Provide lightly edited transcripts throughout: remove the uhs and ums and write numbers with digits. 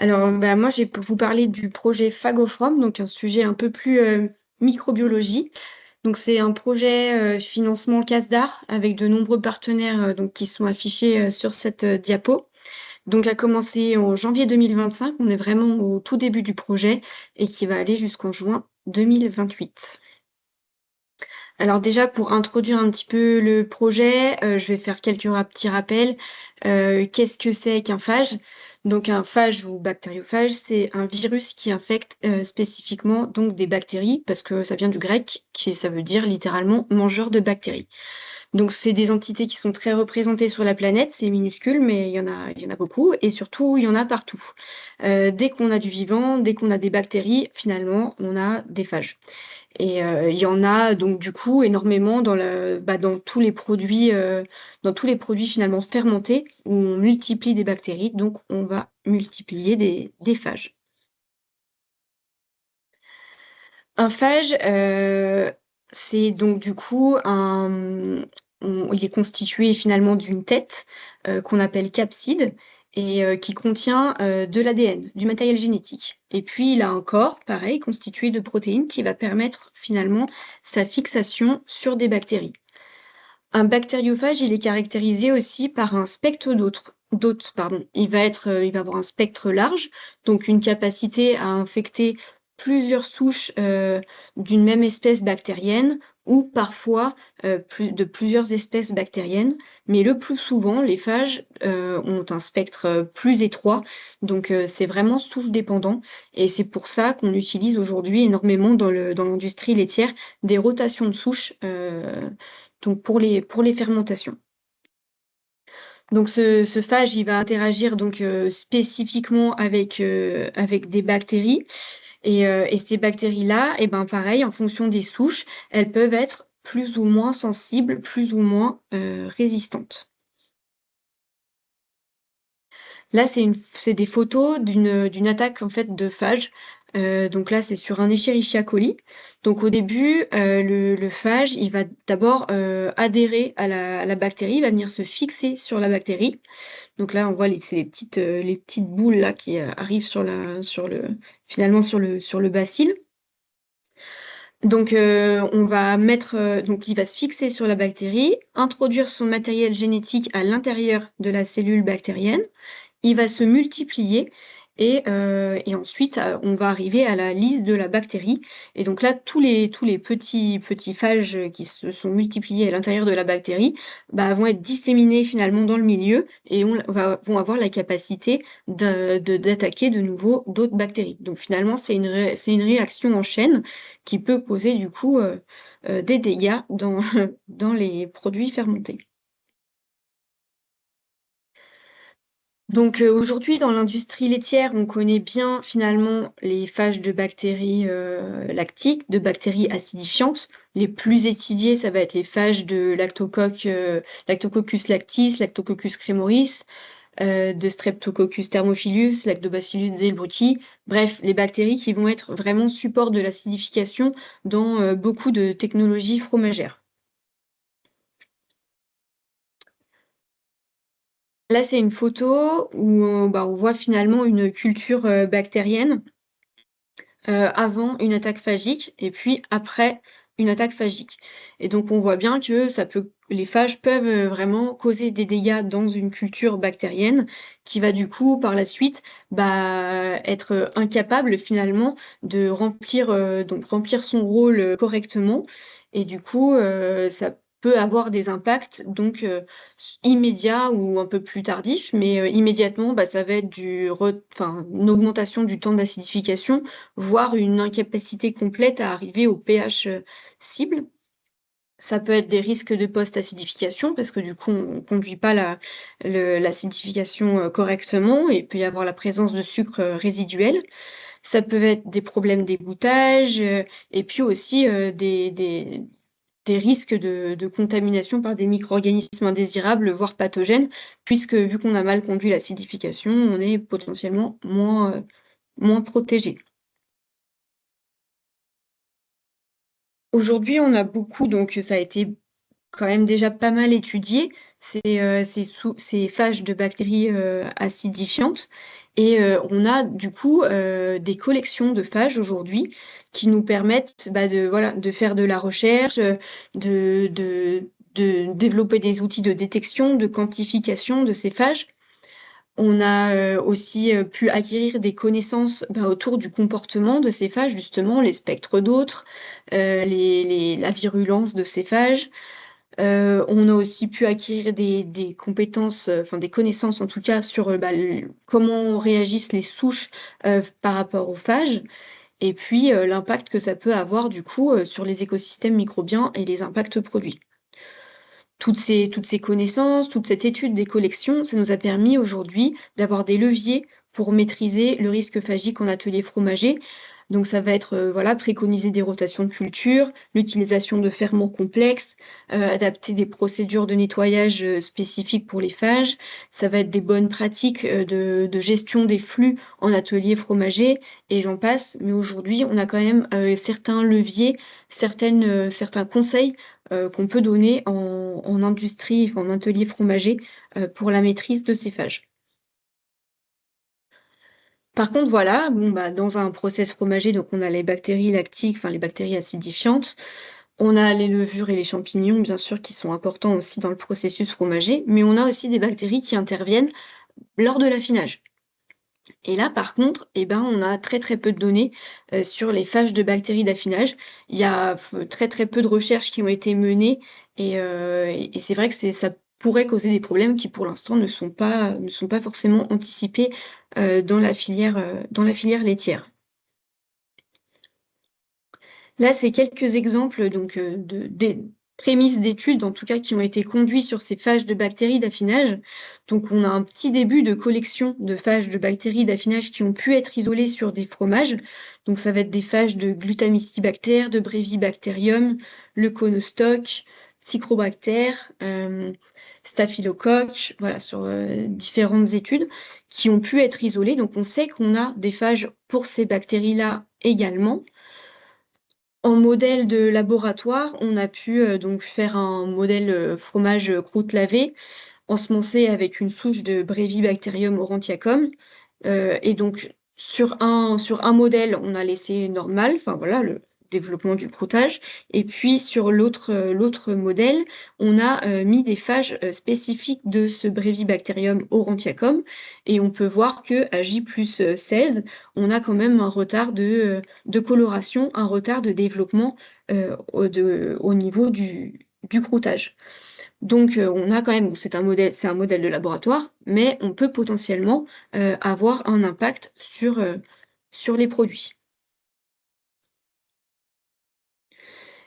Alors, bah, moi, je vais vous parler du projet Phagofrom, donc un sujet un peu plus, microbiologie. Donc c'est un projet, financement CASDAR avec de nombreux partenaires, donc qui sont affichés, sur cette, diapo. Donc a commencé en janvier 2025, on est vraiment au tout début du projet et qui va aller jusqu'en juin 2028. Alors déjà pour introduire un petit peu le projet, je vais faire quelques petits rappels. Qu'est-ce que c'est qu'un phage? Donc un phage ou bactériophage, c'est un virus qui infecte, spécifiquement donc des bactéries parce que ça vient du grec qui ça veut dire littéralement «mangeur de bactéries». Donc c'est des entités qui sont très représentées sur la planète, c'est minuscule mais il y en a beaucoup et surtout il y en a partout. Dès qu'on a du vivant, dès qu'on a des bactéries, finalement on a des phages. Et il y en a donc du coup énormément dans tous les produits finalement fermentés où on multiplie des bactéries, donc on va multiplier des phages. Un phage, c'est donc du coup il est constitué finalement d'une tête, qu'on appelle capside et qui contient, de l'ADN, du matériel génétique et puis il a un corps, pareil, constitué de protéines qui va permettre finalement sa fixation sur des bactéries. Un bactériophage, il est caractérisé aussi par un spectre d'hôtes, pardon. Il va avoir un spectre large, donc une capacité à infecter plusieurs souches, d'une même espèce bactérienne ou parfois, plusieurs espèces bactériennes. Mais le plus souvent, les phages, ont un spectre, plus étroit, donc c'est vraiment souche dépendant et c'est pour ça qu'on utilise aujourd'hui énormément dans l'industrie laitière des rotations de souches, donc pour les fermentations. Donc ce phage, il va interagir donc, spécifiquement avec des bactéries et ces bactéries-là et ben, pareil, en fonction des souches, elles peuvent être plus ou moins sensibles, plus ou moins, résistantes. Là, c'est des photos d'une attaque en fait de phage. Donc là, c'est sur un Escherichia coli. Donc au début, le phage, il va d'abord, adhérer à la bactérie, il va venir se fixer sur la bactérie. Donc là, on voit c'est les petites boules là qui, arrivent sur le bacille. Donc on va mettre, donc il va se fixer sur la bactérie, introduire son matériel génétique à l'intérieur de la cellule bactérienne. Il va se multiplier et ensuite, on va arriver à la lise de la bactérie et donc là, tous les petits phages, qui se sont multipliés à l'intérieur de la bactérie, bah, vont être disséminés finalement dans le milieu et vont avoir la capacité d'attaquer de nouveau d'autres bactéries. Donc finalement, c'est une réaction en chaîne qui peut causer du coup, des dégâts dans dans les produits fermentés. Donc, aujourd'hui, dans l'industrie laitière, on connaît bien finalement les phages de bactéries, lactiques, de bactéries acidifiantes. Les plus étudiés, ça va être les phages de Lactococcus lactis, Lactococcus cremoris, de Streptococcus thermophilus, Lactobacillus delbrueckii. Bref, les bactéries qui vont être vraiment support de l'acidification dans, beaucoup de technologies fromagères. Là, c'est une photo où, bah, on voit finalement une culture, bactérienne. Avant une attaque phagique et puis après une attaque phagique et donc on voit bien que les phages peuvent, vraiment causer des dégâts dans une culture bactérienne qui va du coup par la suite, bah, être, incapable finalement de remplir son rôle, correctement et du coup, ça peut avoir des impacts donc, immédiats ou un peu plus tardifs mais, immédiatement, bah, ça va être une augmentation du temps d'acidification voire une incapacité complète à arriver au pH, cible. Ça peut être des risques de post-acidification parce que du coup, on conduit pas l'acidification, correctement et il peut y avoir la présence de sucre, résiduel. Ça peut être des problèmes d'égouttage, et puis aussi, des risques de contamination par des micro-organismes indésirables, voire pathogènes, puisque vu qu'on a mal conduit l'acidification, on est potentiellement moins protégé. Aujourd'hui, on a beaucoup donc ça a été quand même déjà pas mal étudié, ces phages de bactéries, acidifiantes et on a du coup, des collections de phages aujourd'hui qui nous permettent, bah, de voilà, de faire de la recherche, de développer des outils de détection, de quantification de ces phages. On a, aussi, pu acquérir des connaissances, bah, autour du comportement de ces phages justement, les spectres d'autres, les la virulence de ces phages. On a aussi pu acquérir des compétences, enfin des connaissances en tout cas sur, bah, comment réagissent les souches, par rapport aux phages et puis, l'impact que ça peut avoir du coup, sur les écosystèmes microbiens et les impacts produits. Toutes ces connaissances, toute cette étude des collections, ça nous a permis aujourd'hui d'avoir des leviers pour maîtriser le risque phagique en atelier fromager. Donc ça va être, voilà, préconiser des rotations de culture, l'utilisation de ferments complexes, adapter des procédures de nettoyage, spécifiques pour les phages. Ça va être des bonnes pratiques, de gestion des flux en atelier fromager et j'en passe. Mais aujourd'hui, on a quand même, certains leviers, certains conseils qu'on peut donner en industrie, enfin en atelier fromager, pour la maîtrise de ces phages. Par contre, voilà, bon, bah, dans un process fromager, donc on a les bactéries lactiques, enfin les bactéries acidifiantes, on a les levures et les champignons, bien sûr, qui sont importants aussi dans le processus fromager, mais on a aussi des bactéries qui interviennent lors de l'affinage. Et là, par contre, eh ben, on a très, très peu de données, sur les phages de bactéries d'affinage. Il y a très, très peu de recherches qui ont été menées et c'est vrai que ça pourrait causer des problèmes qui, pour l'instant, ne sont pas forcément anticipés, dans la filière laitière. Là, c'est quelques exemples donc, des prémices d'études, en tout cas, qui ont été conduits sur ces phages de bactéries d'affinage. Donc on a un petit début de collection de phages de bactéries d'affinage qui ont pu être isolées sur des fromages. Donc ça va être des phages de Glutamicibacter, de Brevibacterium, Leuconostoc, Psychrobacter, Staphylocoque, voilà, sur, différentes études qui ont pu être isolées. Donc on sait qu'on a des phages pour ces bactéries-là également. En modèle de laboratoire, on a pu, donc faire un modèle, fromage, croûte lavée, ensemencé avec une souche de Brevibacterium aurantiacum, et donc sur un modèle, on a laissé normal, enfin voilà, le développement du croûtage et puis sur l'autre modèle, on a, mis des phages, spécifiques de ce Brevibacterium aurantiacum et on peut voir qu'à J+16, on a quand même un retard de coloration, un retard de développement, au niveau du croûtage. Donc, on a quand même c'est un modèle de laboratoire, mais on peut potentiellement, avoir un impact sur les produits.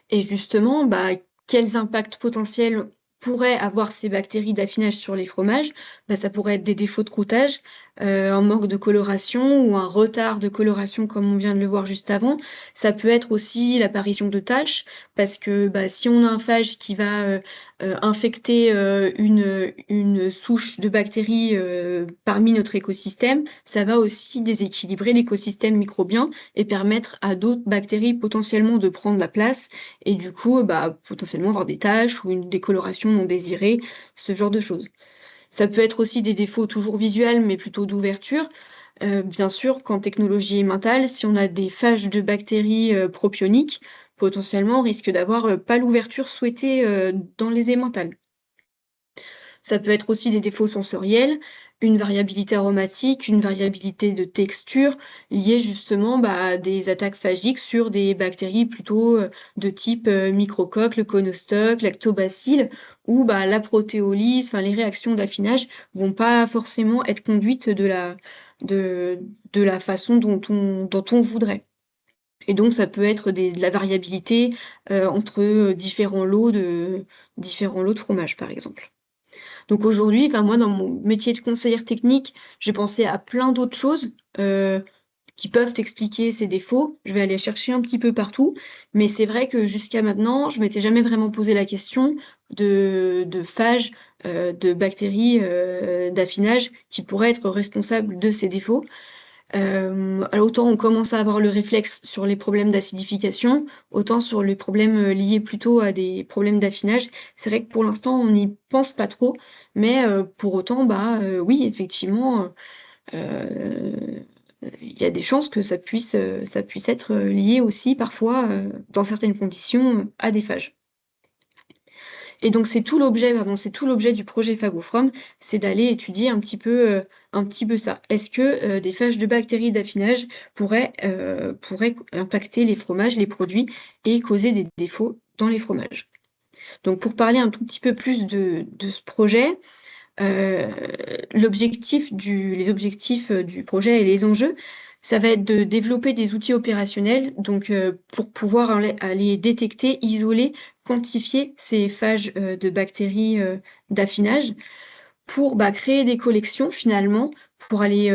Et justement, bah, quels impacts potentiels pourraient avoir ces bactéries d'affinage sur les fromages? Bah, ça pourrait être des défauts de croûtage, un manque de coloration ou un retard de coloration comme on vient de le voir juste avant. Ça peut être aussi l'apparition de taches parce que, bah, si on a un phage qui va, infecter, une souche de bactéries, parmi notre écosystème, ça va aussi déséquilibrer l'écosystème microbien et permettre à d'autres bactéries potentiellement de prendre la place et du coup, bah, potentiellement avoir des taches ou une décoloration non désirée, ce genre de choses. Ça peut être aussi des défauts toujours visuels, mais plutôt d'ouverture. Bien sûr, qu'en technologie émentale, si on a des phages de bactéries, propioniques, potentiellement on risque d'avoir, pas l'ouverture souhaitée, dans les émentales. Ça peut être aussi des défauts sensoriels, une variabilité aromatique, une variabilité de texture liée justement, bah, à des attaques phagiques sur des bactéries plutôt, de type, microcoque, Leuconostoc, Lactobacilles où, bah, la protéolyse, enfin les réactions d'affinage vont pas forcément être conduites de de la façon dont on voudrait. Et donc ça peut être de la variabilité, entre, différents lots de fromage, par exemple. Donc aujourd'hui, enfin moi dans mon métier de conseillère technique, j'ai pensé à plein d'autres choses, qui peuvent expliquer ces défauts. Je vais aller chercher un petit peu partout, mais c'est vrai que jusqu'à maintenant, je m'étais jamais vraiment posé la question de phages, de bactéries, d'affinage qui pourraient être responsables de ces défauts. Alors autant on commence à avoir le réflexe sur les problèmes d'acidification, autant sur les problèmes, liés plutôt à des problèmes d'affinage. C'est vrai que pour l'instant, on n'y pense pas trop, mais pour autant, bah, oui, effectivement, Heu, il y a des chances que ça puisse être, lié aussi parfois, dans certaines conditions, à des phages. Et donc c'est tout l'objet du projet Phagofrom, c'est d'aller étudier un petit peu ça. Est-ce que, des phages de bactéries d'affinage pourraient impacter les fromages, les produits et causer des défauts dans les fromages? Donc pour parler un tout petit peu plus de ce projet, Heu, les objectifs, du projet et les enjeux, ça va être de développer des outils opérationnels, donc pour pouvoir aller détecter, isoler, quantifier ces phages, de bactéries, d'affinage pour, bah, créer des collections finalement, pour aller,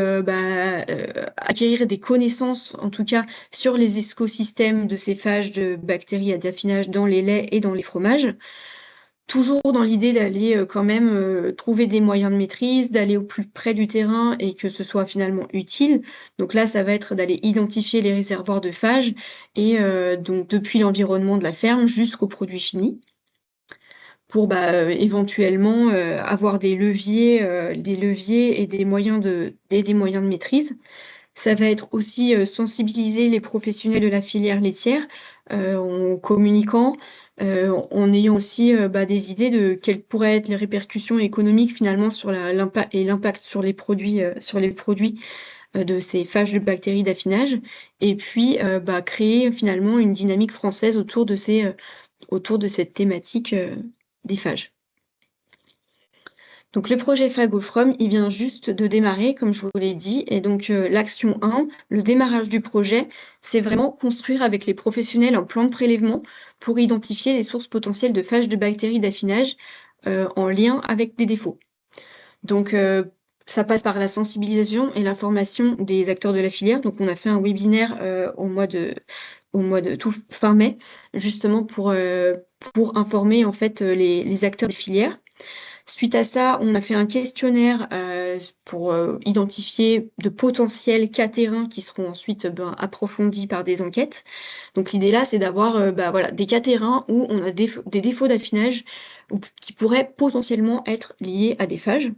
acquérir des connaissances, en tout cas, sur les écosystèmes de ces phages de bactéries à d'affinage dans les laits et dans les fromages. Toujours dans l'idée d'aller, quand même, trouver des moyens de maîtrise, d'aller au plus près du terrain et que ce soit finalement utile. Donc là, ça va être d'aller identifier les réservoirs de phages et donc depuis l'environnement de la ferme jusqu'au produit fini pour, bah, éventuellement, avoir des leviers et des moyens de maîtrise. Ça va être aussi, sensibiliser les professionnels de la filière laitière, en communiquant, en ayant aussi, bah, des idées de quelles pourraient être les répercussions économiques finalement sur l'impact sur les produits, de ces phages de bactéries d'affinage et puis, bah, créer finalement une dynamique française autour de cette thématique, des phages. Donc le projet Phagofrom, il vient juste de démarrer, comme je vous l'ai dit, et donc l'action 1, le démarrage du projet, c'est vraiment construire avec les professionnels un plan de prélèvement pour identifier les sources potentielles de phages de bactéries d'affinage en lien avec des défauts. Donc ça passe par la sensibilisation et l'information des acteurs de la filière. Donc on a fait un webinaire au mois de tout fin mai, justement pour informer en fait les acteurs des filières. Suite à ça, on a fait un questionnaire, pour, identifier de potentiels cas terrains qui seront ensuite, ben, approfondis par des enquêtes. Donc l'idée là, c'est d'avoir, bah, voilà, des cas terrains où on a des défauts d'affinage ou qui pourraient potentiellement être liés à des phages.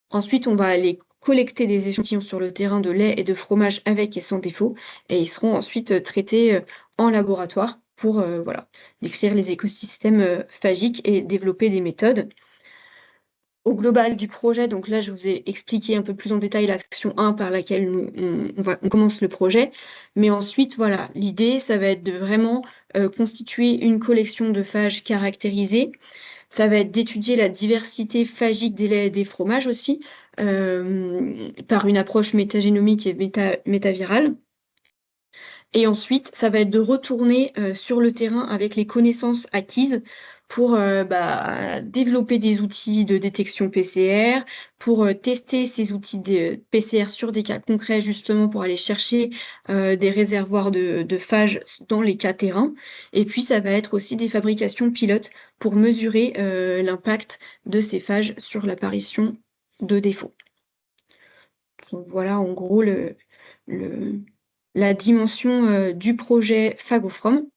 Ensuite, on va aller collecter des échantillons sur le terrain de lait et de fromage avec et sans défaut et ils seront ensuite, traités, en laboratoire pour, voilà, décrire les écosystèmes, phagiques et développer des méthodes. Au global du projet, donc là, je vous ai expliqué un peu plus en détail l'action 1 par laquelle on commence le projet. Mais ensuite, voilà, l'idée, ça va être de vraiment, constituer une collection de phages caractérisés. Ça va être d'étudier la diversité phagique des laits et des fromages aussi, par une approche métagénomique et métavirale. Et ensuite, ça va être de retourner, sur le terrain avec les connaissances acquises pour, bah, développer des outils de détection PCR, pour, tester ces outils de PCR sur des cas concrets justement pour aller chercher, des réservoirs de phages dans les cas terrain. Et puis ça va être aussi des fabrications pilotes pour mesurer, l'impact de ces phages sur l'apparition de défauts. Donc voilà en gros le la dimension, du projet Phagofrom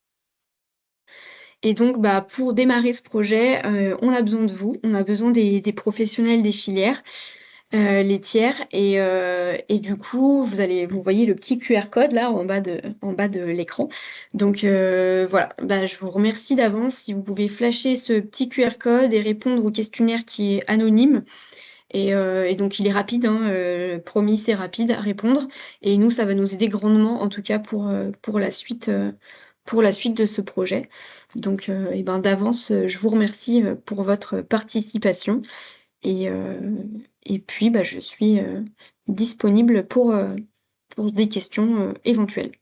et donc bah, pour démarrer ce projet, on a besoin de vous, on a besoin des professionnels des filières, laitières et du coup, vous voyez le petit QR code là en bas de l'écran. Donc voilà, bah, je vous remercie d'avance si vous pouvez flasher ce petit QR code et répondre au questionnaire qui est anonyme. Et donc il est rapide, hein, promis, c'est rapide à répondre et nous, ça va nous aider grandement, en tout cas pour la suite de ce projet. Donc et ben, d'avance, je vous remercie, pour votre participation et heu et puis, bah, je suis, disponible pour des questions, éventuelles.